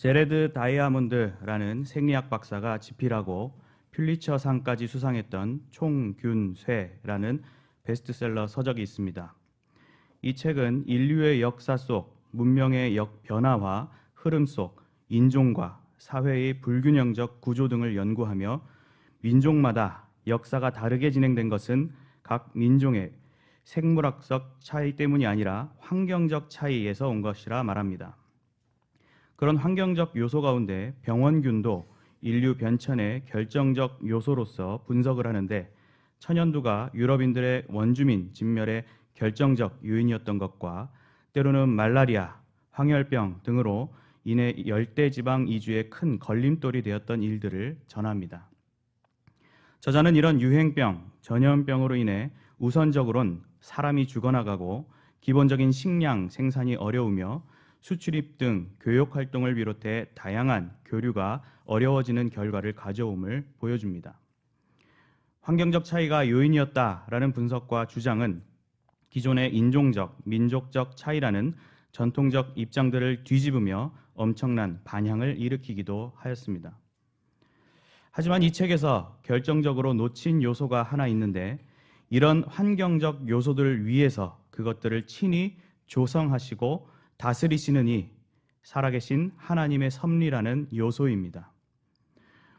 제레드 다이아몬드라는 생리학 박사가 집필하고 퓰리처상까지 수상했던 총균쇠라는 베스트셀러 서적이 있습니다. 이 책은 인류의 역사 속 문명의 변화와 흐름 속 인종과 사회의 불균형적 구조 등을 연구하며 민족마다 역사가 다르게 진행된 것은 각 민족의 생물학적 차이 때문이 아니라 환경적 차이에서 온 것이라 말합니다. 그런 환경적 요소 가운데 병원균도 인류 변천의 결정적 요소로서 분석을 하는데 천연두가 유럽인들의 원주민 진멸의 결정적 요인이었던 것과 때로는 말라리아, 황열병 등으로 인해 열대지방 이주의 큰 걸림돌이 되었던 일들을 전합니다. 저자는 이런 유행병, 전염병으로 인해 우선적으로는 사람이 죽어나가고 기본적인 식량 생산이 어려우며 수출입 등 교육 활동을 비롯해 다양한 교류가 어려워지는 결과를 가져옴을 보여줍니다. 환경적 차이가 요인이었다라는 분석과 주장은 기존의 인종적, 민족적 차이라는 전통적 입장들을 뒤집으며 엄청난 반향을 일으키기도 하였습니다. 하지만 이 책에서 결정적으로 놓친 요소가 하나 있는데 이런 환경적 요소들을 위해서 그것들을 친히 조성하시고 다스리시는 이 살아계신 하나님의 섭리라는 요소입니다.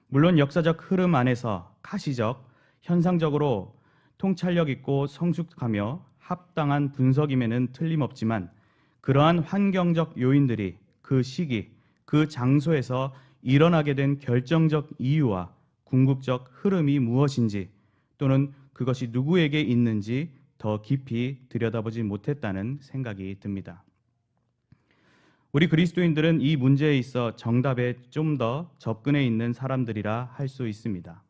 물론 역사적 흐름 안에서 가시적, 현상적으로 통찰력 있고 성숙하며 합당한 분석임에는 틀림없지만 그러한 환경적 요인들이 그 시기, 그 장소에서 일어나게 된 결정적 이유와 궁극적 흐름이 무엇인지 또는 그것이 누구에게 있는지 더 깊이 들여다보지 못했다는 생각이 듭니다. 우리 그리스도인들은 이 문제에 있어 정답에 좀 더 접근해 있는 사람들이라 할 수 있습니다.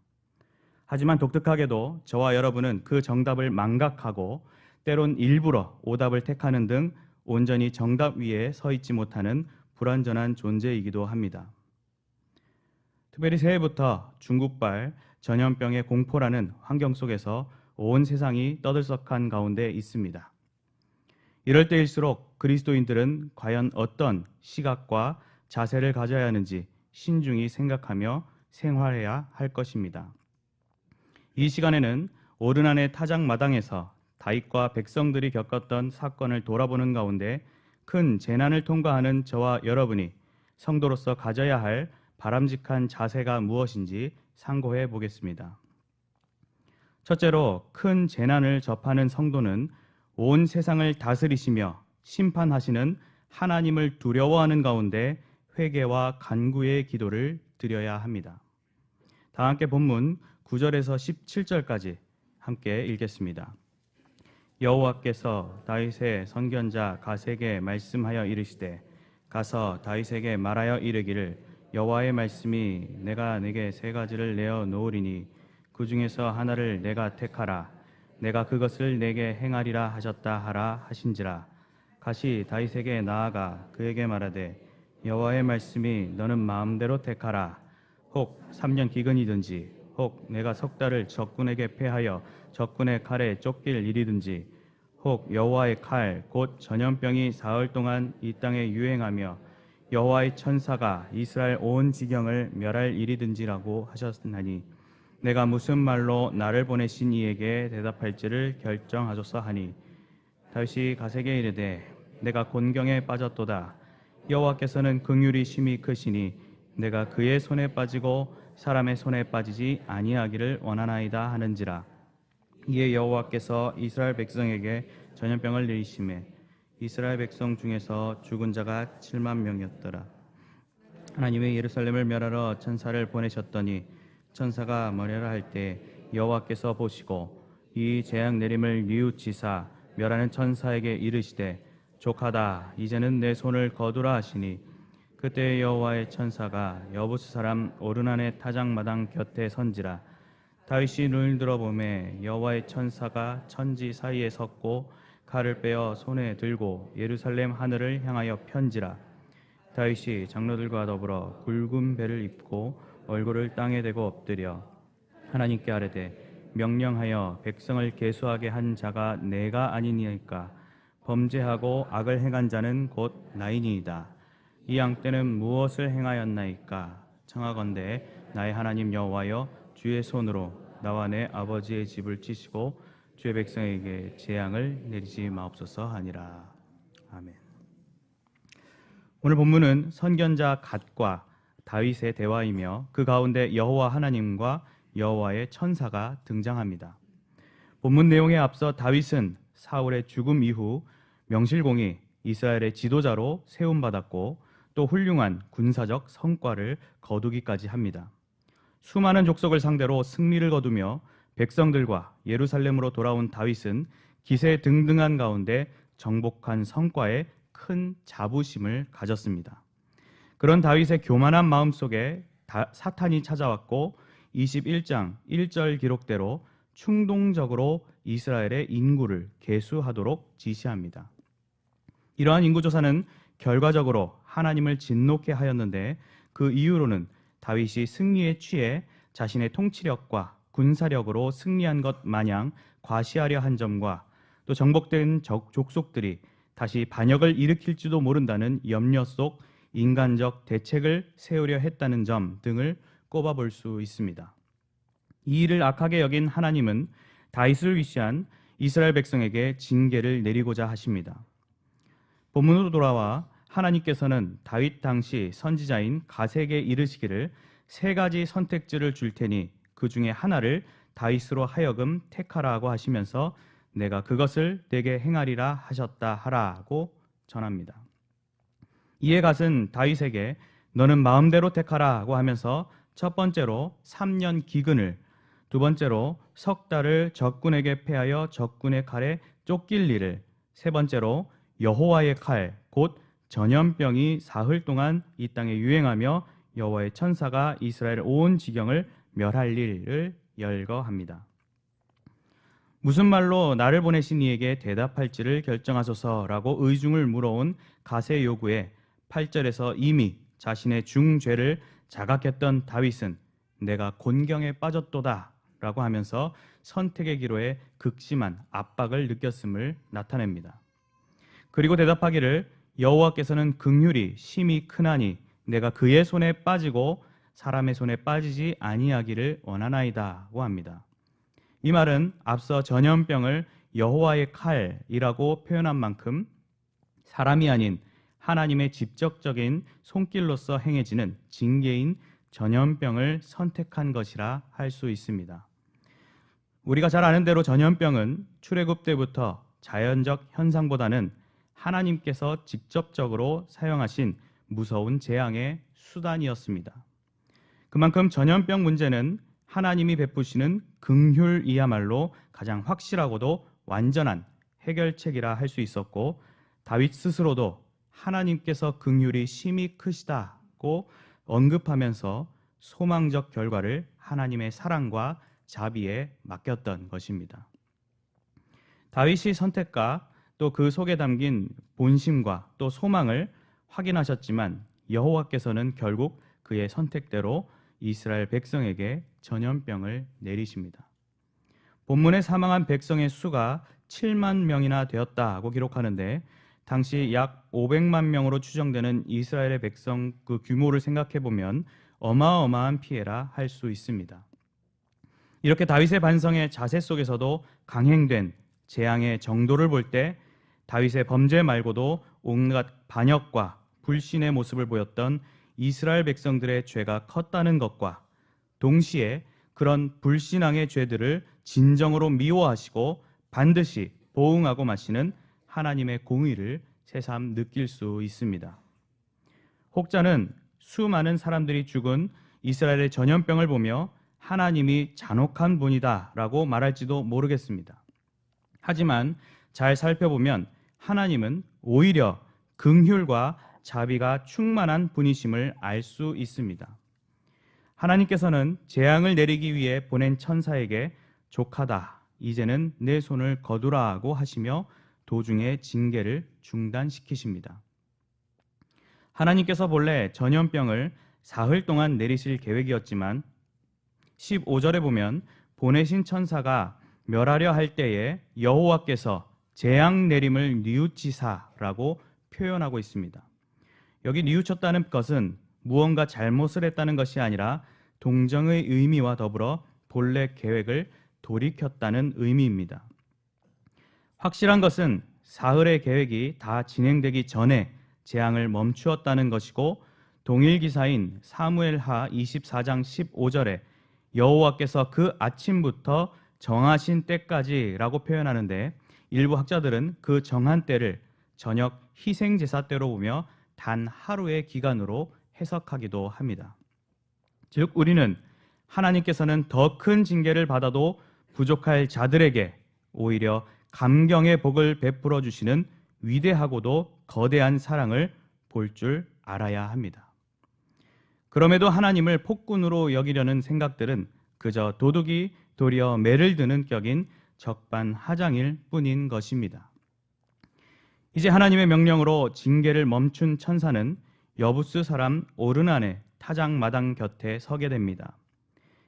하지만 독특하게도 저와 여러분은 그 정답을 망각하고 때론 일부러 오답을 택하는 등 온전히 정답 위에 서 있지 못하는 불완전한 존재이기도 합니다. 특별히 새해부터 중국발 전염병의 공포라는 환경 속에서 온 세상이 떠들썩한 가운데 있습니다. 이럴 때일수록 그리스도인들은 과연 어떤 시각과 자세를 가져야 하는지 신중히 생각하며 생활해야 할 것입니다. 이 시간에는 오르난의 타작마당에서 다윗과 백성들이 겪었던 사건을 돌아보는 가운데 큰 재난을 통과하는 저와 여러분이 성도로서 가져야 할 바람직한 자세가 무엇인지 상고해 보겠습니다. 첫째로 큰 재난을 접하는 성도는 온 세상을 다스리시며 심판하시는 하나님을 두려워하는 가운데 회개와 간구의 기도를 드려야 합니다. 다 함께 본문 9절에서 17절까지 함께 읽겠습니다. 여호와께서 다윗의 선견자 갓에게 말씀하여 이르시되 가서 다윗에게 말하여 이르기를 여호와의 말씀이 내가 네게 세 가지를 내어 놓으리니 그 중에서 하나를 내가 택하라 내가 그것을 내게 행하리라 하셨다 하라 하신지라. 갓이 다윗에게 나아가 그에게 말하되 여호와의 말씀이 너는 마음대로 택하라 혹 3년 기근이든지 혹 내가 석 달을 적군에게 패하여 적군의 칼에 쫓길 일이든지 혹 여호와의 칼 곧 전염병이 사흘 동안 이 땅에 유행하며 여호와의 천사가 이스라엘 온 지경을 멸할 일이든지라고 하셨나니 내가 무슨 말로 나를 보내신 이에게 대답할지를 결정하소서 하니 다윗이 갓에게 이르되 내가 곤경에 빠졌도다. 여호와께서는 긍휼이 심히 크시니 내가 그의 손에 빠지고 사람의 손에 빠지지 아니하기를 원하나이다 하는지라. 이에 여호와께서 이스라엘 백성에게 전염병을 내리시매 이스라엘 백성 중에서 죽은 자가 7만 명이었더라. 하나님의 예루살렘을 멸하러 천사를 보내셨더니 천사가 머리하라 할 때 여호와께서 보시고 이 재앙 내림을 뉘우치사 멸하는 천사에게 이르시되 족하다 이제는 내 손을 거두라 하시니 그때 여호와의 천사가 여부스 사람 오르난의 타작마당 곁에 선지라. 다윗이 눈을 들어보매 여호와의 천사가 천지 사이에 섰고 칼을 빼어 손에 들고 예루살렘 하늘을 향하여 편지라. 다윗이 장로들과 더불어 굵은 배를 입고 얼굴을 땅에 대고 엎드려 하나님께 아뢰되 명령하여 백성을 계수하게 한 자가 내가 아니니까 범죄하고 악을 행한 자는 곧 나이니이다. 이 양 떼는 무엇을 행하였나이까? 청하건대 나의 하나님 여호와여, 주의 손으로 나와 내 아버지의 집을 찌시고 주의 백성에게 재앙을 내리지 마옵소서 하니라. 아멘. 오늘 본문은 선견자 갓과 다윗의 대화이며 그 가운데 여호와 하나님과 여호와의 천사가 등장합니다. 본문 내용에 앞서 다윗은 사울의 죽음 이후 명실공히 이스라엘의 지도자로 세움받았고 또 훌륭한 군사적 성과를 거두기까지 합니다. 수많은 족속을 상대로 승리를 거두며 백성들과 예루살렘으로 돌아온 다윗은 기세등등한 가운데 정복한 성과에 큰 자부심을 가졌습니다. 그런 다윗의 교만한 마음 속에 사탄이 찾아왔고 21장 1절 기록대로 충동적으로 이스라엘의 인구를 계수하도록 지시합니다. 이러한 인구조사는 결과적으로 하나님을 진노케 하였는데 그 이유로는 다윗이 승리에 취해 자신의 통치력과 군사력으로 승리한 것 마냥 과시하려 한 점과 또 정복된 족속들이 다시 반역을 일으킬지도 모른다는 염려 속 인간적 대책을 세우려 했다는 점 등을 꼽아볼 수 있습니다. 이 일을 악하게 여긴 하나님은 다윗을 위시한 이스라엘 백성에게 징계를 내리고자 하십니다. 본문으로 돌아와 하나님께서는 다윗 당시 선지자인 갓에게 이르시기를 세 가지 선택지를 줄 테니 그 중에 하나를 다윗으로 하여금 택하라고 하시면서 내가 그것을 내게 행하리라 하셨다 하라고 전합니다. 이에 갓은 다윗에게 너는 마음대로 택하라고 하면서 첫 번째로 3년 기근을, 두 번째로 석 달을 적군에게 패하여 적군의 칼에 쫓길 일을, 세 번째로 여호와의 칼, 곧 전염병이 사흘 동안 이 땅에 유행하며 여호와의 천사가 이스라엘 온 지경을 멸할 일을 열거합니다. 무슨 말로 나를 보내신 이에게 대답할지를 결정하소서라고 의중을 물어온 갓의 요구에 8절에서 이미 자신의 중죄를 자각했던 다윗은 내가 곤경에 빠졌도다 라고 하면서 선택의 기로에 극심한 압박을 느꼈음을 나타냅니다. 그리고 대답하기를 여호와께서는 긍휼이 심히 크나니 내가 그의 손에 빠지고 사람의 손에 빠지지 아니하기를 원하나이다고 합니다. 이 말은 앞서 전염병을 여호와의 칼이라고 표현한 만큼 사람이 아닌 하나님의 직접적인 손길로서 행해지는 징계인 전염병을 선택한 것이라 할 수 있습니다. 우리가 잘 아는 대로 전염병은 출애굽 때부터 자연적 현상보다는 하나님께서 직접적으로 사용하신 무서운 재앙의 수단이었습니다. 그만큼 전염병 문제는 하나님이 베푸시는 긍휼이야말로 가장 확실하고도 완전한 해결책이라 할 수 있었고 다윗 스스로도 하나님께서 긍휼이 심히 크시다고 언급하면서 소망적 결과를 하나님의 사랑과 자비에 맡겼던 것입니다. 다윗이 선택과 또 그 속에 담긴 본심과 또 소망을 확인하셨지만 여호와께서는 결국 그의 선택대로 이스라엘 백성에게 전염병을 내리십니다. 본문에 사망한 백성의 수가 7만 명이나 되었다고 기록하는데 당시 약 500만 명으로 추정되는 이스라엘의 백성 그 규모를 생각해 보면 어마어마한 피해라 할 수 있습니다. 이렇게 다윗의 반성의 자세 속에서도 강행된 재앙의 정도를 볼 때 다윗의 범죄 말고도 온갖 반역과 불신의 모습을 보였던 이스라엘 백성들의 죄가 컸다는 것과 동시에 그런 불신앙의 죄들을 진정으로 미워하시고 반드시 보응하고 마시는 하나님의 공의를 새삼 느낄 수 있습니다. 혹자는 수많은 사람들이 죽은 이스라엘의 전염병을 보며 하나님이 잔혹한 분이다라고 말할지도 모르겠습니다. 하지만 잘 살펴보면 하나님은 오히려 긍휼과 자비가 충만한 분이심을 알 수 있습니다. 하나님께서는 재앙을 내리기 위해 보낸 천사에게 족하다, 이제는 내 손을 거두라고 하시며 도중에 징계를 중단시키십니다. 하나님께서 본래 전염병을 사흘 동안 내리실 계획이었지만 15절에 보면 보내신 천사가 멸하려 할 때에 여호와께서 재앙 내림을 뉘우치사라고 표현하고 있습니다. 여기 뉘우쳤다는 것은 무언가 잘못을 했다는 것이 아니라 동정의 의미와 더불어 본래 계획을 돌이켰다는 의미입니다. 확실한 것은 사흘의 계획이 다 진행되기 전에 재앙을 멈추었다는 것이고, 동일 기사인 사무엘하 24장 15절에 여호와께서 그 아침부터 정하신 때까지라고 표현하는데, 일부 학자들은 그 정한 때를 저녁 희생제사 때로 보며 단 하루의 기간으로 해석하기도 합니다. 즉 우리는 하나님께서는 더 큰 징계를 받아도 부족할 자들에게 오히려 감경의 복을 베풀어 주시는 위대하고도 거대한 사랑을 볼 줄 알아야 합니다. 그럼에도 하나님을 폭군으로 여기려는 생각들은 그저 도둑이 도리어 매를 드는 격인 적반하장일 뿐인 것입니다. 이제 하나님의 명령으로 징계를 멈춘 천사는 여부스 사람 오르난의 타작마당 곁에 서게 됩니다.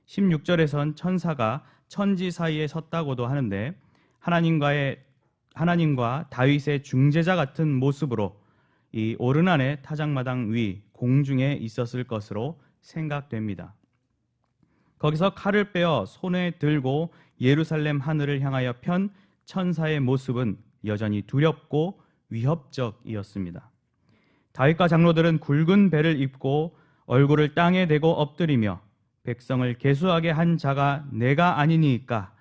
16절에선 천사가 천지 사이에 섰다고도 하는데, 하나님과 다윗의 중재자 같은 모습으로 이 오르난의 타작마당 위 공중에 있었을 것으로 생각됩니다. 거기서 칼을 빼어 손에 들고 예루살렘 하늘을 향하여 편 천사의 모습은 여전히 두렵고 위협적이었습니다. 다윗과 장로들은 굵은 배를 입고 얼굴을 땅에 대고 엎드리며 백성을 계수하게 한 자가 내가 아니니이까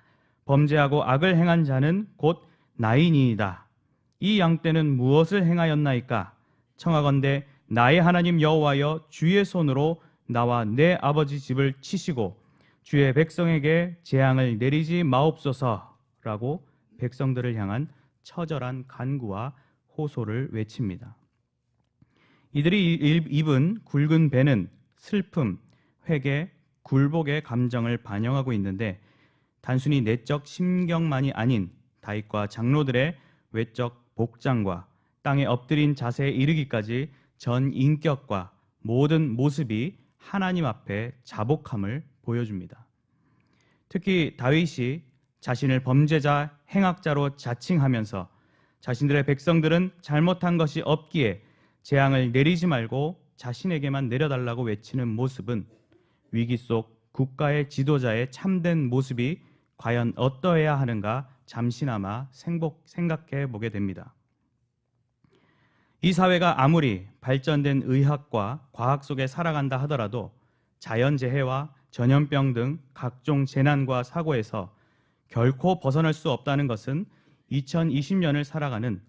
범죄하고 악을 행한 자는 곧 나이니이다. 이 양떼는 무엇을 행하였나이까? 청하건대 나의 하나님 여호와여, 주의 손으로 나와 내 아버지 집을 치시고 주의 백성에게 재앙을 내리지 마옵소서라고 백성들을 향한 처절한 간구와 호소를 외칩니다. 이들이 입은 굵은 배는 슬픔, 회개, 굴복의 감정을 반영하고 있는데, 단순히 내적 심경만이 아닌 다윗과 장로들의 외적 복장과 땅에 엎드린 자세에 이르기까지 전 인격과 모든 모습이 하나님 앞에 자복함을 보여줍니다. 특히 다윗이 자신을 범죄자, 행악자로 자칭하면서 자신들의 백성들은 잘못한 것이 없기에 재앙을 내리지 말고 자신에게만 내려달라고 외치는 모습은 위기 속 국가의 지도자의 참된 모습이 과연 어떠해야 하는가 잠시나마 생각해 보게 됩니다. 이 사회가 아무리 발전된 의학과 과학 속에 살아간다 하더라도 자연재해와 전염병 등 각종 재난과 사고에서 결코 벗어날 수 없다는 것은 2020년을 살아가는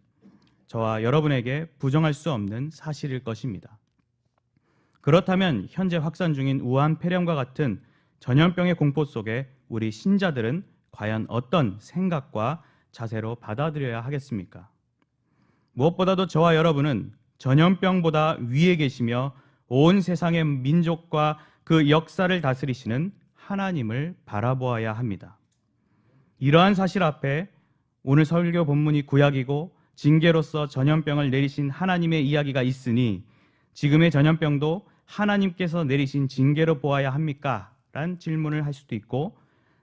저와 여러분에게 부정할 수 없는 사실일 것입니다. 그렇다면 현재 확산 중인 우한 폐렴과 같은 전염병의 공포 속에 우리 신자들은 과연 어떤 생각과 자세로 받아들여야 하겠습니까? 무엇보다도 저와 여러분은 전염병보다 위에 계시며 온 세상의 민족과 그 역사를 다스리시는 하나님을 바라보아야 합니다. 이러한 사실 앞에 오늘 설교 본문이 구약이고 징계로서 전염병을 내리신 하나님의 이야기가 있으니 지금의 전염병도 하나님께서 내리신 징계로 보아야 합니까? 라는 질문을 할 수도 있고,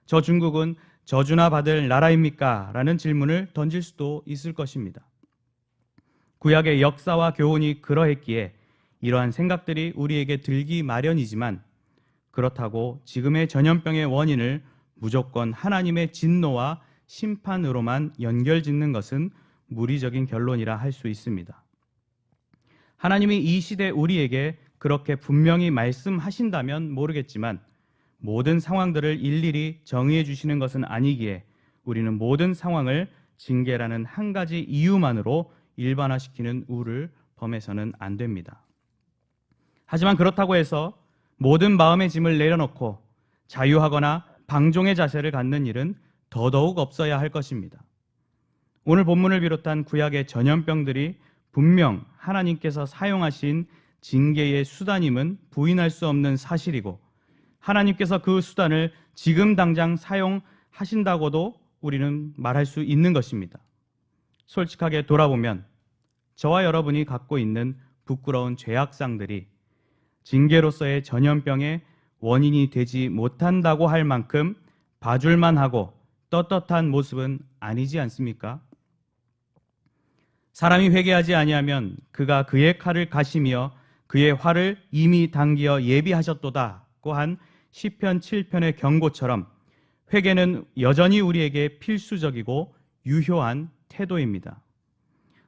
저 중국은 저주나 받을 나라입니까? 라는 질문을 던질 수도 있을 것입니다. 구약의 역사와 교훈이 그러했기에 이러한 생각들이 우리에게 들기 마련이지만, 그렇다고 지금의 전염병의 원인을 무조건 하나님의 진노와 심판으로만 연결짓는 것은 무리적인 결론이라 할 수 있습니다. 하나님이 이 시대 우리에게 그렇게 분명히 말씀하신다면 모르겠지만 모든 상황들을 일일이 정의해 주시는 것은 아니기에 우리는 모든 상황을 징계라는 한 가지 이유만으로 일반화시키는 우를 범해서는 안 됩니다. 하지만 그렇다고 해서 모든 마음의 짐을 내려놓고 자유하거나 방종의 자세를 갖는 일은 더더욱 없어야 할 것입니다. 오늘 본문을 비롯한 구약의 전염병들이 분명 하나님께서 사용하신 징계의 수단임은 부인할 수 없는 사실이고, 하나님께서 그 수단을 지금 당장 사용하신다고도 우리는 말할 수 있는 것입니다. 솔직하게 돌아보면 저와 여러분이 갖고 있는 부끄러운 죄악상들이 징계로서의 전염병의 원인이 되지 못한다고 할 만큼 봐줄만 하고 떳떳한 모습은 아니지 않습니까? 사람이 회개하지 아니하면 그가 그의 칼을 가시며 그의 활을 이미 당기어 예비하셨도다고 한 시편 7편의 경고처럼 회개는 여전히 우리에게 필수적이고 유효한 태도입니다.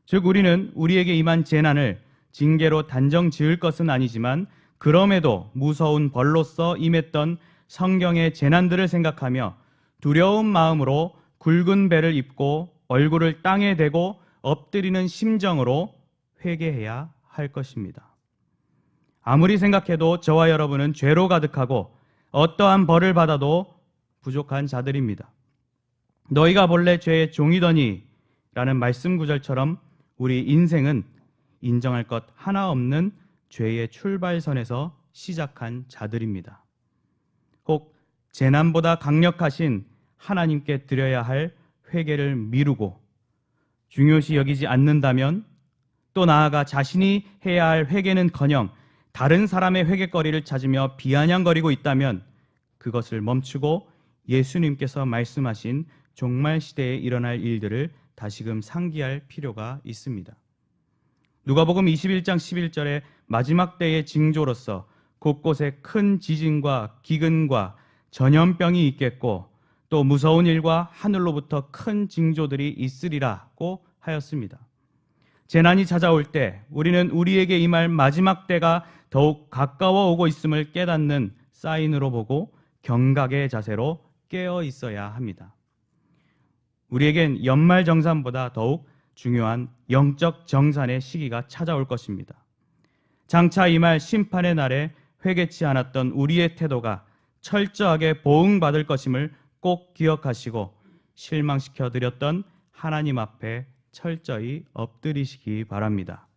즉 우리는 우리에게 임한 재난을 징계로 단정 지을 것은 아니지만 그럼에도 무서운 벌로서 임했던 성경의 재난들을 생각하며 두려운 마음으로 굵은 배를 입고 얼굴을 땅에 대고 엎드리는 심정으로 회개해야 할 것입니다. 아무리 생각해도 저와 여러분은 죄로 가득하고 어떠한 벌을 받아도 부족한 자들입니다. 너희가 본래 죄의 종이더니 라는 말씀 구절처럼 우리 인생은 인정할 것 하나 없는 죄의 출발선에서 시작한 자들입니다. 혹 재난보다 강력하신 하나님께 드려야 할 회개를 미루고 중요시 여기지 않는다면 또 나아가 자신이 해야 할 회개는커녕 다른 사람의 회개거리를 찾으며 비아냥거리고 있다면 그것을 멈추고 예수님께서 말씀하신 종말 시대에 일어날 일들을 다시금 상기할 필요가 있습니다. 누가복음 21장 11절에 마지막 때의 징조로서 곳곳에 큰 지진과 기근과 전염병이 있겠고 또 무서운 일과 하늘로부터 큰 징조들이 있으리라고 하였습니다. 재난이 찾아올 때 우리는 우리에게 임할 마지막 때가 더욱 가까워 오고 있음을 깨닫는 사인으로 보고 경각의 자세로 깨어 있어야 합니다. 우리에겐 연말정산보다 더욱 중요한 영적 정산의 시기가 찾아올 것입니다. 장차 임할 심판의 날에 회개치 않았던 우리의 태도가 철저하게 보응받을 것임을 꼭 기억하시고 실망시켜 드렸던 하나님 앞에 철저히 엎드리시기 바랍니다.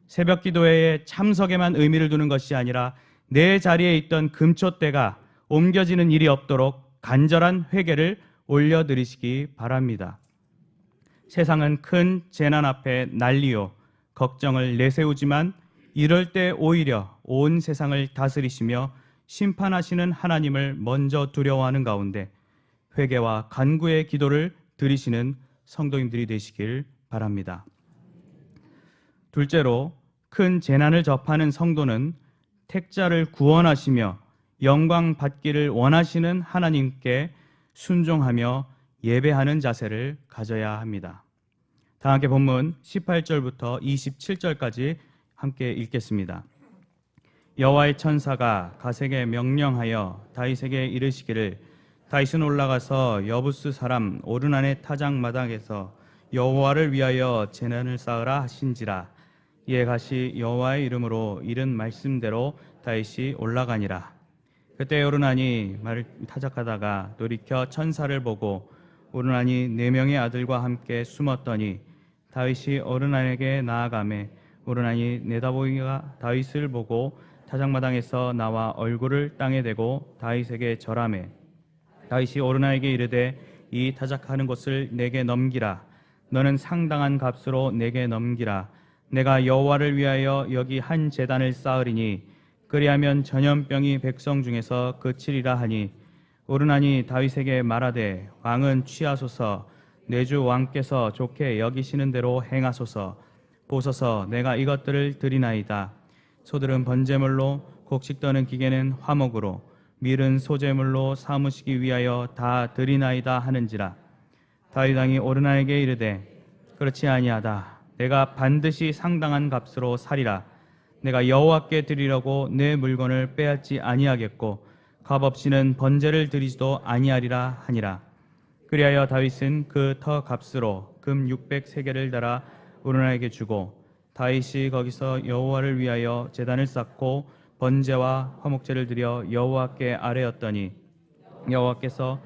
새벽 기도회에 참석에만 의미를 두는 것이 아니라 내 자리에 있던 금초대가 옮겨지는 일이 없도록 간절한 회개를 올려드리시기 바랍니다. 세상은 큰 재난 앞에 난리요 걱정을 내세우지만 이럴 때 오히려 온 세상을 다스리시며 심판하시는 하나님을 먼저 두려워하는 가운데 회개와 간구의 기도를 드리시는 성도님들이 되시길 바랍니다. 둘째로 큰 재난을 접하는 성도는 택자를 구원하시며 영광 받기를 원하시는 하나님께 순종하며 예배하는 자세를 가져야 합니다. 다 함께 본문 18절부터 27절까지 함께 읽겠습니다. 여호와의 천사가 갓에게 명령하여 다윗에게 이르시기를 다윗은 올라가서 여부스 사람 오르난의 타작마당에서 여호와를 위하여 제단을 쌓으라 하신지라. 이에 갓이 여호와의 이름으로 이른 말씀대로 다윗이 올라가니라. 그때 오르난이 말을 타작하다가 돌이켜 천사를 보고 오르난이 4명의 아들과 함께 숨었더니 다윗이 오르난에게 나아가매 오르난이 내다보기가 다윗을 보고 타작마당에서 나와 얼굴을 땅에 대고 다윗에게 절하매 다윗이 오르난에게 이르되 이 타작하는 곳을 내게 넘기라. 너는 상당한 값으로 내게 넘기라. 내가 여호와를 위하여 여기 한 제단을 쌓으리니 그리하면 전염병이 백성 중에서 그치리라 하니 오르난이 다윗에게 말하되 왕은 취하소서. 내 주 왕께서 좋게 여기시는 대로 행하소서. 보소서 내가 이것들을 드리나이다. 소들은 번제물로 곡식 떠는 기계는 화목으로 밀은 소제물로 삼으시기 위하여 다 드리나이다 하는지라. 다윗 왕이 오르난에게 이르되 그렇지 아니하다. 내가 반드시 상당한 값으로 사리라. 내가 여호와께 드리려고 내 물건을 빼앗지 아니하겠고 값없이는 번제를 드리지도 아니하리라 하니라. 그리하여 다윗은 그 터 값으로 금 600세겔을 달아 오르난에게 주고 다윗이 거기서 여호와를 위하여 제단을 쌓고 번제와 화목제를 드려 여호와께 아뢰었더니 여호와께서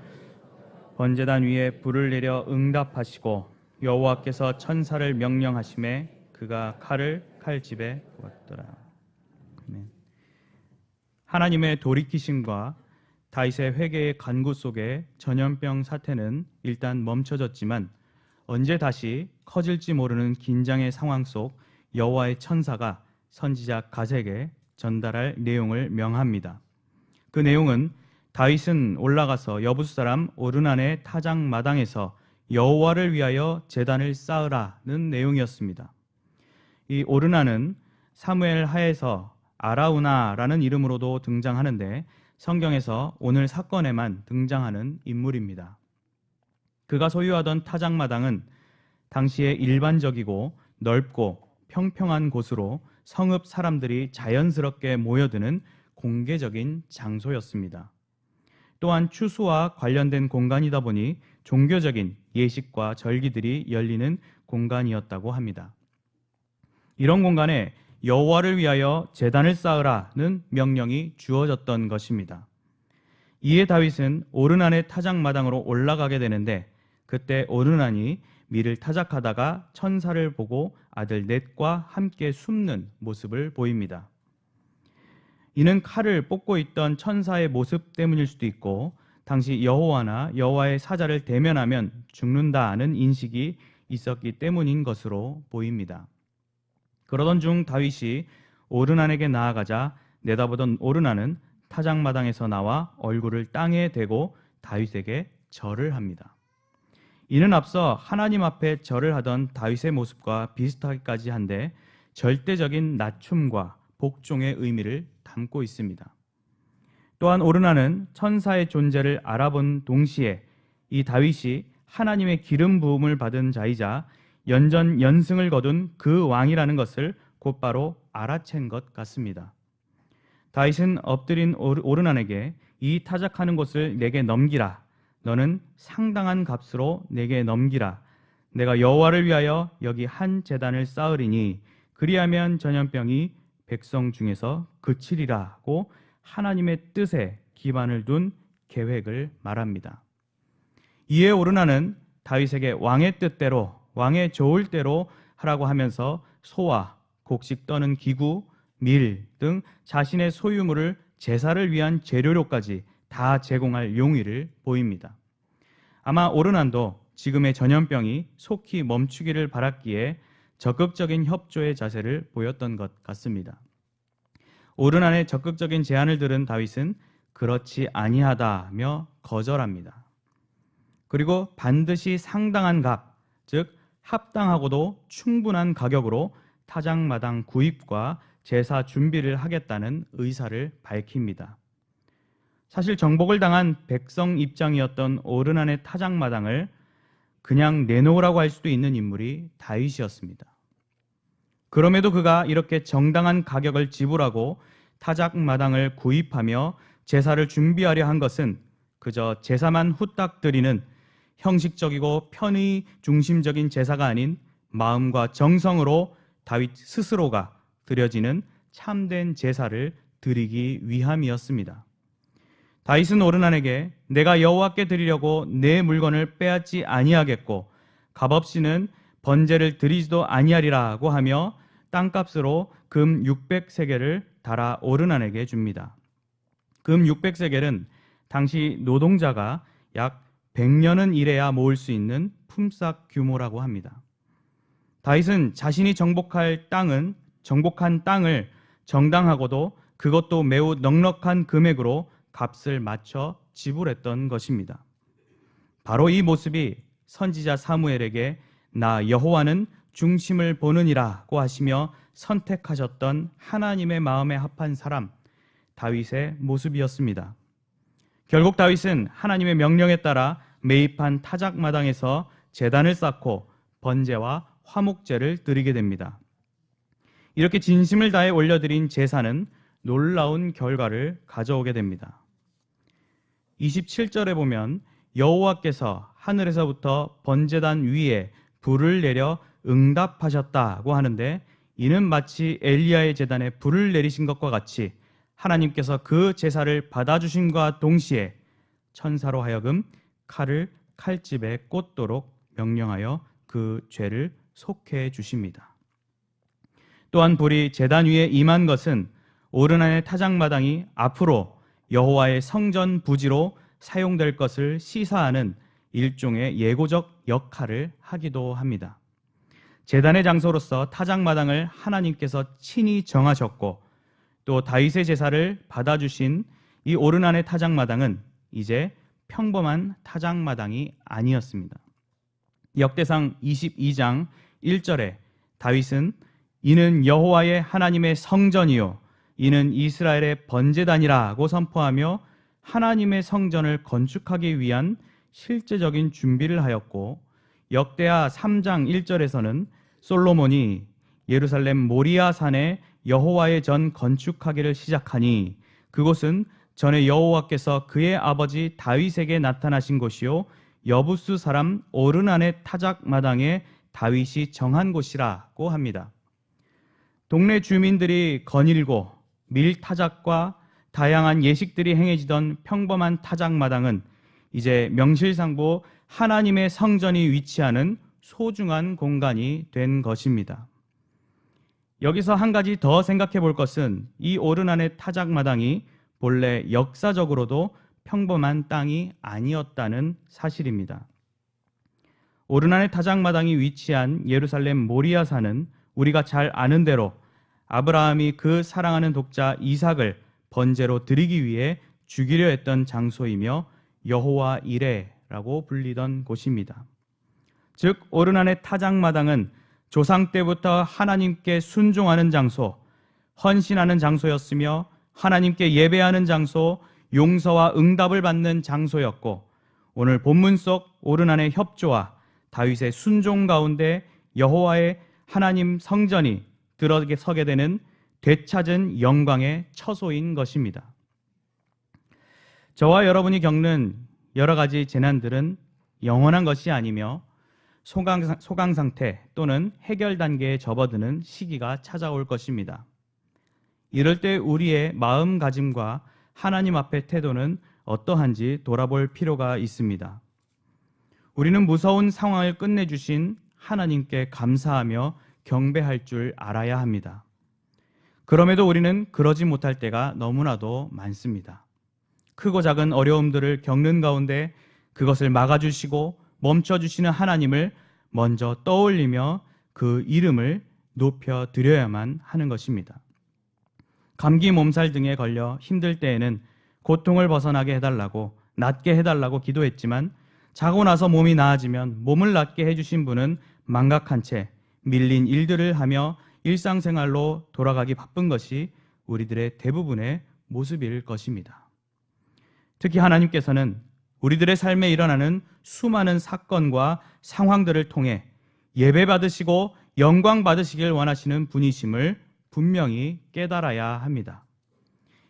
번제단 위에 불을 내려 응답하시고 여호와께서 천사를 명령하심에 그가 칼을 칼집에 부었더라. 하나님의 돌이키심과 다윗의 회개의 간구 속에 전염병 사태는 일단 멈춰졌지만 언제 다시 커질지 모르는 긴장의 상황 속 여호와의 천사가 선지자 갓에게 전달할 내용을 명합니다. 그 내용은 다윗은 올라가서 여부스 사람 오르난의 타작 마당에서 여호와를 위하여 제단을 쌓으라는 내용이었습니다. 이 오르나는 사무엘 하에서 아라우나라는 이름으로도 등장하는데 성경에서 오늘 사건에만 등장하는 인물입니다. 그가 소유하던 타작마당은 당시에 일반적이고 넓고 평평한 곳으로 성읍 사람들이 자연스럽게 모여드는 공개적인 장소였습니다. 또한 추수와 관련된 공간이다 보니 종교적인 예식과 절기들이 열리는 공간이었다고 합니다. 이런 공간에 여호와를 위하여 제단을 쌓으라는 명령이 주어졌던 것입니다. 이에 다윗은 오르난의 타작마당으로 올라가게 되는데 그때 오르난이 밀을 타작하다가 천사를 보고 아들 넷과 함께 숨는 모습을 보입니다. 이는 칼을 뽑고 있던 천사의 모습 때문일 수도 있고 당시 여호와나 여호와의 사자를 대면하면 죽는다는 인식이 있었기 때문인 것으로 보입니다. 그러던 중 다윗이 오르난에게 나아가자 내다보던 오르난은 타작마당에서 나와 얼굴을 땅에 대고 다윗에게 절을 합니다. 이는 앞서 하나님 앞에 절을 하던 다윗의 모습과 비슷하기까지 한데 절대적인 낮춤과 복종의 의미를 담고 있습니다. 또한 오르나는 천사의 존재를 알아본 동시에 이 다윗이 하나님의 기름 부음을 받은 자이자 연전 연승을 거둔 그 왕이라는 것을 곧바로 알아챈 것 같습니다. 다윗은 엎드린 오르난에게 이 타작하는 곳을 내게 넘기라. 너는 상당한 값으로 내게 넘기라. 내가 여호와를 위하여 여기 한 제단을 쌓으리니 그리하면 전염병이 백성 중에서 그치리라고 하나님의 뜻에 기반을 둔 계획을 말합니다. 이에 오르나는 다윗에게 왕의 뜻대로 왕의 좋을 대로 하라고 하면서 소와 곡식 떠는 기구, 밀 등 자신의 소유물을 제사를 위한 재료로까지 다 제공할 용의를 보입니다. 아마 오르난도 지금의 전염병이 속히 멈추기를 바랐기에 적극적인 협조의 자세를 보였던 것 같습니다. 오르난의 적극적인 제안을 들은 다윗은 그렇지 아니하다며 거절합니다. 그리고 반드시 상당한 값, 즉 합당하고도 충분한 가격으로 타작마당 구입과 제사 준비를 하겠다는 의사를 밝힙니다. 사실 정복을 당한 백성 입장이었던 오르난의 타작마당을 그냥 내놓으라고 할 수도 있는 인물이 다윗이었습니다. 그럼에도 그가 이렇게 정당한 가격을 지불하고 타작마당을 구입하며 제사를 준비하려 한 것은 그저 제사만 후딱 드리는 형식적이고 편의 중심적인 제사가 아닌 마음과 정성으로 다윗 스스로가 드려지는 참된 제사를 드리기 위함이었습니다. 다윗은 오르난에게 내가 여호와께 드리려고 내 물건을 빼앗지 아니하겠고 값없이는 번제를 드리지도 아니하리라고 하며 땅값으로 금 600세겔을 달아 오르난에게 줍니다. 금 600세겔은 당시 노동자가 약 100년은 일해야 모을 수 있는 품삯 규모라고 합니다. 다윗은 자신이 정복한 땅을 정당하고도 그것도 매우 넉넉한 금액으로 값을 맞춰 지불했던 것입니다. 바로 이 모습이 선지자 사무엘에게 나 여호와는 중심을 보느니라고 하시며 선택하셨던 하나님의 마음에 합한 사람 다윗의 모습이었습니다. 결국 다윗은 하나님의 명령에 따라 매입한 타작마당에서 제단을 쌓고 번제와 화목제를 드리게 됩니다. 이렇게 진심을 다해 올려드린 제사는 놀라운 결과를 가져오게 됩니다. 27절에 보면 여호와께서 하늘에서부터 번제단 위에 불을 내려 응답하셨다고 하는데 이는 마치 엘리야의 제단에 불을 내리신 것과 같이 하나님께서 그 제사를 받아주심과 동시에 천사로 하여금 칼을 칼집에 꽂도록 명령하여 그 죄를 속해 주십니다. 또한 불이 제단 위에 임한 것은 오르난의 타작마당이 앞으로 여호와의 성전 부지로 사용될 것을 시사하는 일종의 예고적 역할을 하기도 합니다. 제단의 장소로서 타작마당을 하나님께서 친히 정하셨고 또 다윗의 제사를 받아주신 이 오르난의 타작마당은 이제 평범한 타작마당이 아니었습니다. 역대상 22장 1절에 다윗은 이는 여호와의 하나님의 성전이요 이는 이스라엘의 번제단이라고 선포하며 하나님의 성전을 건축하기 위한 실제적인 준비를 하였고, 역대하 3장 1절에서는 솔로몬이 예루살렘 모리아 산에 여호와의 전 건축하기를 시작하니 그곳은 전에 여호와께서 그의 아버지 다윗에게 나타나신 곳이요 여부스 사람 오르난의 타작 마당에 다윗이 정한 곳이라고 합니다. 동네 주민들이 거닐고 밀타작과 다양한 예식들이 행해지던 평범한 타작마당은 이제 명실상부 하나님의 성전이 위치하는 소중한 공간이 된 것입니다. 여기서 한 가지 더 생각해 볼 것은 이 오르난의 타작마당이 본래 역사적으로도 평범한 땅이 아니었다는 사실입니다. 오르난의 타작마당이 위치한 예루살렘 모리아산은 우리가 잘 아는 대로 아브라함이 그 사랑하는 독자 이삭을 번제로 드리기 위해 죽이려 했던 장소이며 여호와 이레라고 불리던 곳입니다. 즉 오르난의 타작마당은 조상 때부터 하나님께 순종하는 장소, 헌신하는 장소였으며 하나님께 예배하는 장소, 용서와 응답을 받는 장소였고, 오늘 본문 속 오르난의 협조와 다윗의 순종 가운데 여호와의 하나님 성전이 들어서게 되는 되찾은 영광의 처소인 것입니다. 저와 여러분이 겪는 여러 가지 재난들은 영원한 것이 아니며 소강 상태 또는 해결 단계에 접어드는 시기가 찾아올 것입니다. 이럴 때 우리의 마음가짐과 하나님 앞의 태도는 어떠한지 돌아볼 필요가 있습니다. 우리는 무서운 상황을 끝내주신 하나님께 감사하며 경배할 줄 알아야 합니다. 그럼에도 우리는 그러지 못할 때가 너무나도 많습니다. 크고 작은 어려움들을 겪는 가운데 그것을 막아주시고 멈춰주시는 하나님을 먼저 떠올리며 그 이름을 높여드려야만 하는 것입니다. 감기 몸살 등에 걸려 힘들 때에는 고통을 벗어나게 해달라고, 낫게 해달라고 기도했지만 자고 나서 몸이 나아지면 몸을 낫게 해주신 분은 망각한 채 밀린 일들을 하며 일상생활로 돌아가기 바쁜 것이 우리들의 대부분의 모습일 것입니다. 특히 하나님께서는 우리들의 삶에 일어나는 수많은 사건과 상황들을 통해 예배 받으시고 영광 받으시길 원하시는 분이심을 분명히 깨달아야 합니다.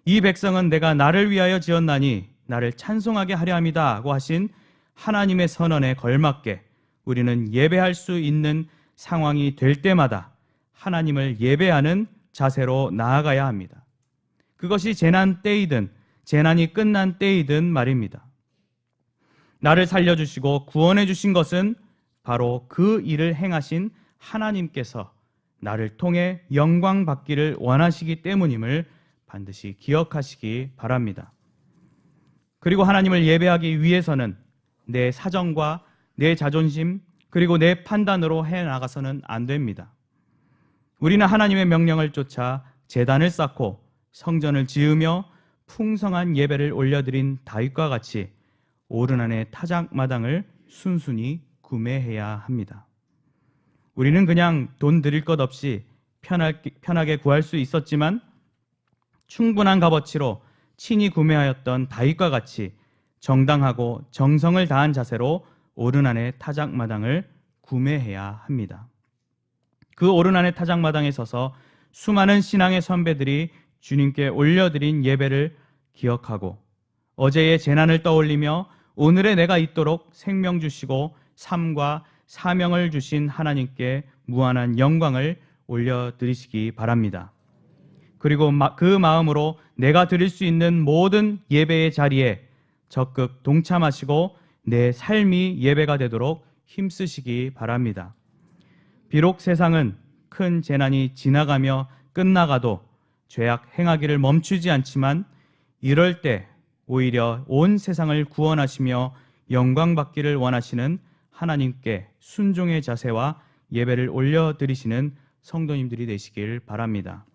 이 백성은 내가 나를 위하여 지었나니 나를 찬송하게 하려 함이다고 하신 하나님의 선언에 걸맞게 우리는 예배할 수 있는 상황이 될 때마다 하나님을 예배하는 자세로 나아가야 합니다. 그것이 재난 때이든 재난이 끝난 때이든 말입니다. 나를 살려주시고 구원해 주신 것은 바로 그 일을 행하신 하나님께서 나를 통해 영광 받기를 원하시기 때문임을 반드시 기억하시기 바랍니다. 그리고 하나님을 예배하기 위해서는 내 사정과 내 자존심 그리고 내 판단으로 해나가서는 안 됩니다. 우리는 하나님의 명령을 쫓아 제단을 쌓고 성전을 지으며 풍성한 예배를 올려드린 다윗과 같이 오르난의 타작마당을 순순히 구매해야 합니다. 우리는 그냥 돈 들일 것 없이 편하게 구할 수 있었지만 충분한 값어치로 친히 구매하였던 다윗과 같이 정당하고 정성을 다한 자세로 오르난의 타작마당을 구매해야 합니다. 그 오르난의 타작마당에 서서 수많은 신앙의 선배들이 주님께 올려드린 예배를 기억하고 어제의 재난을 떠올리며 오늘의 내가 있도록 생명 주시고 삶과 사명을 주신 하나님께 무한한 영광을 올려드리시기 바랍니다. 그리고 그 마음으로 내가 드릴 수 있는 모든 예배의 자리에 적극 동참하시고 내 삶이 예배가 되도록 힘쓰시기 바랍니다. 비록 세상은 큰 재난이 지나가며 끝나가도 죄악 행하기를 멈추지 않지만 이럴 때 오히려 온 세상을 구원하시며 영광 받기를 원하시는 하나님께 순종의 자세와 예배를 올려드리시는 성도님들이 되시길 바랍니다.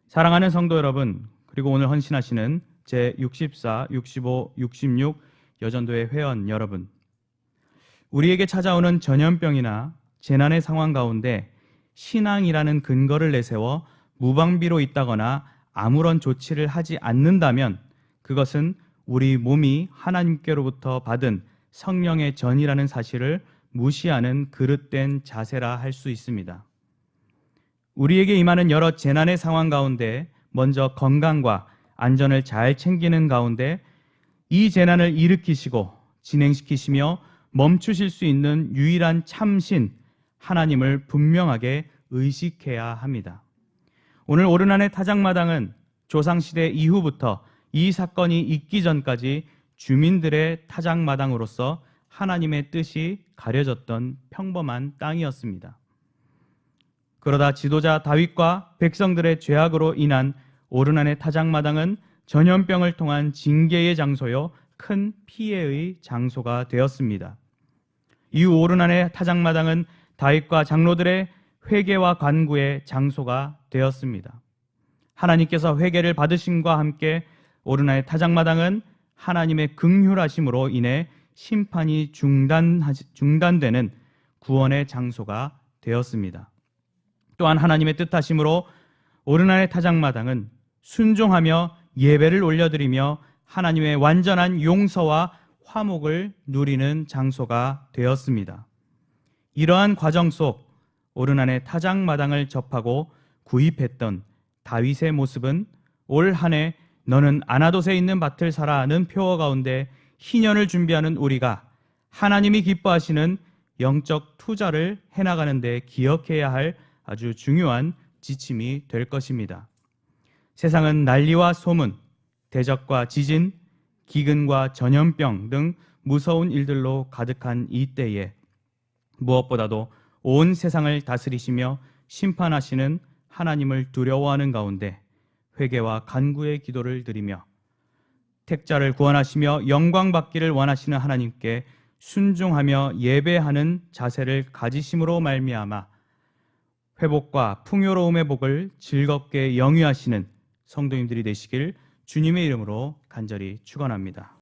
사랑하는 성도 여러분, 그리고 오늘 헌신하시는 제64, 65, 66 여전도회 회원 여러분, 우리에게 찾아오는 전염병이나 재난의 상황 가운데 신앙이라는 근거를 내세워 무방비로 있다거나 아무런 조치를 하지 않는다면 그것은 우리 몸이 하나님께로부터 받은 성령의 전이라는 사실을 무시하는 그릇된 자세라 할 수 있습니다. 우리에게 임하는 여러 재난의 상황 가운데 먼저 건강과 안전을 잘 챙기는 가운데 이 재난을 일으키시고 진행시키시며 멈추실 수 있는 유일한 참신 하나님을 분명하게 의식해야 합니다. 오늘 오르난의 타작마당은 조상시대 이후부터 이 사건이 있기 전까지 주민들의 타작마당으로서 하나님의 뜻이 가려졌던 평범한 땅이었습니다. 그러다 지도자 다윗과 백성들의 죄악으로 인한 오르난의 타작마당은 전염병을 통한 징계의 장소요 큰 피해의 장소가 되었습니다. 이후 오르난의 타작마당은 다윗과 장로들의 회개와 간구의 장소가 되었습니다. 하나님께서 회개를 받으심과 함께 오르난의 타작마당은 하나님의 긍휼하심으로 인해 심판이 중단되는 구원의 장소가 되었습니다. 또한 하나님의 뜻하심으로 오르난의 타작마당은 순종하며 예배를 올려드리며 하나님의 완전한 용서와 화목을 누리는 장소가 되었습니다. 이러한 과정 속 오르난의 타작마당을 접하고 구입했던 다윗의 모습은 올 한 해 너는 아나돗에 있는 밭을 사라는 표어 가운데 희년을 준비하는 우리가 하나님이 기뻐하시는 영적 투자를 해나가는 데 기억해야 할 아주 중요한 지침이 될 것입니다. 세상은 난리와 소문, 대적과 지진, 기근과 전염병 등 무서운 일들로 가득한 이 때에 무엇보다도 온 세상을 다스리시며 심판하시는 하나님을 두려워하는 가운데 회개와 간구의 기도를 드리며 택자를 구원하시며 영광 받기를 원하시는 하나님께 순종하며 예배하는 자세를 가지심으로 말미암아 회복과 풍요로움의 복을 즐겁게 영위하시는 성도님들이 되시길 주님의 이름으로 간절히 축원합니다.